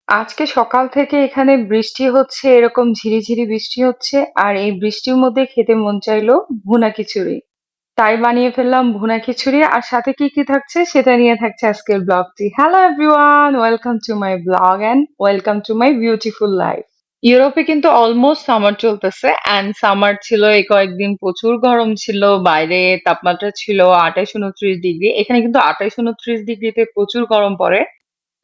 আজকে সকাল থেকে এখানে বৃষ্টি হচ্ছে, এরকম ঝিরিঝিরি বৃষ্টি হচ্ছে। আর এই বৃষ্টির মধ্যে খেতে মন চাইলো ভুনা খিচুড়ি। তাই বানিয়ে ফেললাম ভুনা খিচুড়ি। আর সাথে কি কি থাকছে সেটা নিয়ে থাকছে আজকের ব্লগটি। Hello everyone, welcome to my blog and welcome to my beautiful life. ইউরোপে কিন্তু অলমোস্ট সামার চলতেছে, এন্ড সামার ছিল এই কয়েকদিন, প্রচুর গরম ছিল। বাইরে তাপমাত্রা ছিল 28-29 ডিগ্রি। এখানে কিন্তু 28-29 ডিগ্রিতে প্রচুর গরম পড়ে,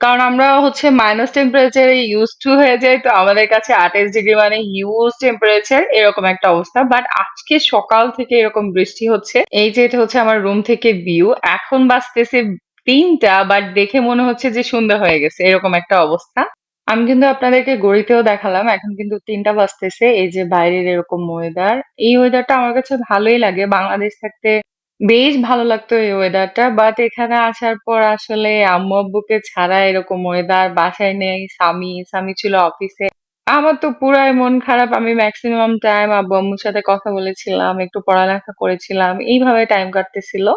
কারণ আমরা হচ্ছে মাইনাস টেম্পারেচারে ইউজ টু হয়ে যাই। তো আমাদের কাছে 28 ডিগ্রি মানে হিউজ টেম্পারেচার, এরকম একটা অবস্থা। বাট আজকে সকাল থেকে এরকম বৃষ্টি হচ্ছে। এই যে এটা হচ্ছে আমার রুম থেকে ভিউ। এখন বাজতেছে 3টা, বাট দেখে মনে হচ্ছে যে সন্ধ্যা হয়ে গেছে, এরকম একটা অবস্থা। আমি কিন্তু আপনাদেরকে ঘড়িতেও দেখালাম, এখন কিন্তু 3টা বাজতেছে। এই যে বাইরের এরকম ওয়েদার, এই ওয়েদারটা আমার কাছে ভালোই লাগে। বাংলাদেশ থাকতে বেশ ভালো লাগতো এই ওয়েদারটা, বাট এখানে আসার পর আসলে আম্মু আব্বুকে ছাড়া এরকম ওয়েদার বাসায় নেই। স্বামী স্বামী ছিল অফিসে। আমার তো পুরাই মন খারাপ। আমি ম্যাক্সিমাম টাইম আব্বু আম্মুর সাথে কথা বলেছিলাম, একটু পড়ালেখা করেছিলাম, এইভাবে টাইম কাটতেছিল।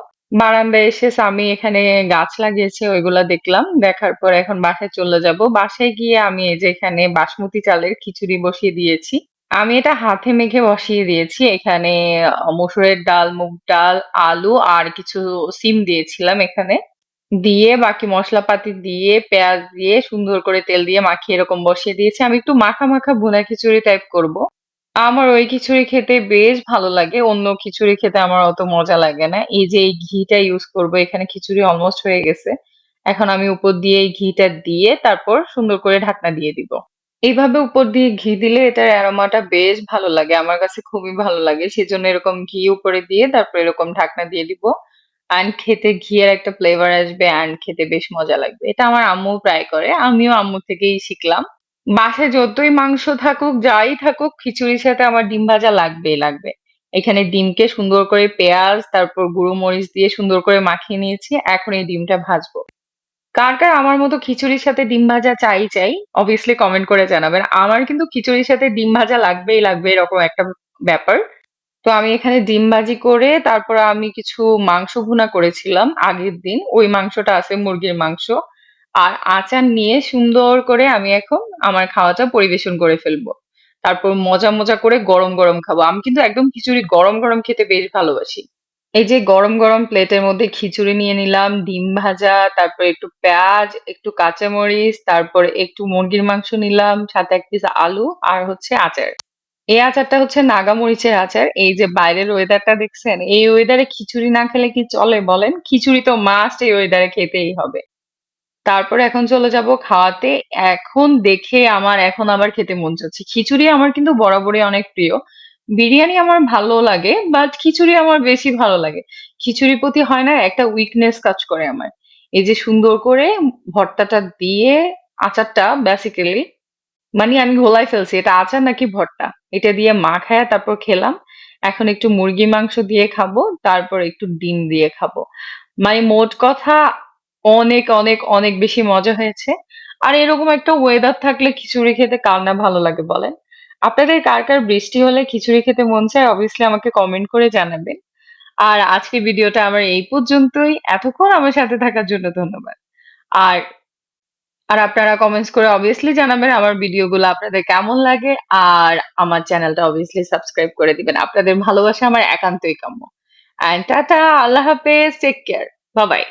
বারান্দায় এসে স্বামী এখানে গাছ লাগিয়েছে, ওইগুলা দেখলাম। দেখার পর এখন বাসায় চলে যাব। বাসায় গিয়ে আমি এই যে এখানে বাসমতি চালের খিচুড়ি বসিয়ে দিয়েছি। আমি এটা হাতে মেখে বসিয়ে দিয়েছি। এখানে মসুরের ডাল, মুগ ডাল, আলু আর কিছু সিম দিয়েছিলাম এখানে। দিয়ে বাকি মশলাপাতি দিয়ে পেঁয়াজ দিয়ে সুন্দর করে তেল দিয়ে মাখিয়ে এরকম বসিয়ে দিয়েছি। আমি একটু মাখা মাখা ভুনা খিচুড়ি টাইপ করব। আমার ওই খিচুড়ি খেতে বেশ ভালো লাগে, অন্য খিচুড়ি খেতে আমার অত মজা লাগে না। এই যে এই ঘিটা ইউজ করব এখানে, খিচুড়ি অলমোস্ট হয়ে গেছে। এখন আমি উপর দিয়ে এই ঘিটা দিয়ে তারপর সুন্দর করে ঢাকনা দিয়ে দিব। এইভাবে উপর দিয়ে ঘি দিলে এটার অ্যারোমাটা বেশ ভালো লাগে, আমার কাছে খুবই ভালো লাগে। সেজন্য এরকম ঘি উপরে দিয়ে তারপর এরকম ঢাকনা দিয়ে দিব। অ্যান্ড খেতে ঘিয়ের একটা ফ্লেভার আসবে, অ্যান্ড খেতে বেশ মজা লাগবে। এটা আমার আম্মু প্রায় করে, আমিও আম্মু থেকেই শিখলাম। বাসায় যতই মাংস থাকুক, যাই থাকুক, খিচুড়ির সাথে আমার ডিম ভাজা লাগবেই লাগবে। এখানে ডিমকে সুন্দর করে পেঁয়াজ তারপর গুঁড়ো মরিচ দিয়ে সুন্দর করে মাখিয়ে নিয়েছি। এখন এই ডিমটা ভাজবো। কার কার আমার মতো খিচুড়ির সাথে ডিম ভাজা চাই চাই, অবভিয়াসলি কমেন্ট করে জানাবেন। আমার কিন্তু খিচুড়ির সাথে ডিম ভাজা লাগবেই লাগবে, এরকম একটা ব্যাপার। তো আমি এখানে ডিম ভাজি করে তারপর আমি কিছু মাংস ভুনা করেছিলাম আগের দিন, ওই মাংসটা আছে, মুরগির মাংস। আর আচার নিয়ে সুন্দর করে আমি এখন আমার খাওয়াটা পরিবেশন করে ফেলবো। তারপর মজা মজা করে গরম গরম খাবো। আমি কিন্তু একদম খিচুড়ি গরম গরম খেতে বেশ ভালোবাসি। এই যে গরম গরম প্লেটের মধ্যে খিচুড়ি নিয়ে নিলাম, ডিম ভাজা, তারপর একটু পেঁয়াজ, একটু কাঁচামরিচ, তারপর একটু মুরগির মাংস নিলাম, সাথে এক পিস আলু আর হচ্ছে আচার। এই আচারটা হচ্ছে নাগা মরিচের আচার। এই যে বাইরের ওয়েদারটা দেখছেন, এই ওয়েদারে খিচুড়ি না খেলে কি চলে বলেন? খিচুড়ি তো মাস্ট এই ওয়েদারে খেতেই হবে। তারপরে এখন চলে যাব খাওয়াতে। এখন দেখে আমার এখন আবার খেতে মন চাচ্ছে। খিচুড়ি আমার কিন্তু বরাবরই অনেক প্রিয়। বিরিয়ানি আমার ভালো লাগে, বাট খিচুড়ি আমার বেশি ভালো লাগে। খিচুড়ির প্রতি হয় না একটা উইকনেস কাজ করে আমার। এই যে সুন্দর করে ভর্তাটা দিয়ে, আচারটা বেসিক্যালি, মানে আমি ঘোলাই ফেলছি এটা আচার নাকি ভর্তা। এটা দিয়ে মাখায়া তারপর খেলাম। এখন একটু মুরগি মাংস দিয়ে খাবো, তারপর একটু ডিম দিয়ে খাবো। মানে মোট কথা অনেক অনেক অনেক বেশি মজা হয়েছে। আর এরকম একটা ওয়েদার থাকলে খিচুড়ি খেতে কার না ভালো লাগে বলেন? আপনাদের কার কার বৃষ্টি হলে খিচুড়ি খেতে মন চায়, অবভিয়াসলি আমাকে কমেন্ট করে জানাবেন। আর আজকের ভিডিওটা আমার এই পর্যন্তই। এতক্ষণ আমার সাথে থাকার জন্য ধন্যবাদ। আর আর আপনারা কমেন্টস করে অবভিয়াসলি জানাবেন আমার ভিডিওগুলো আপনাদের কেমন লাগে। আর আমার চ্যানেলটা অবভিয়াসলি সাবস্ক্রাইব করে দিবেন। আপনাদের ভালোবাসা আমার একান্তই কাম্য। অ্যান্ড টাটা, আল্লাহ হাফেজ, টেক কেয়ার, বাই বাই।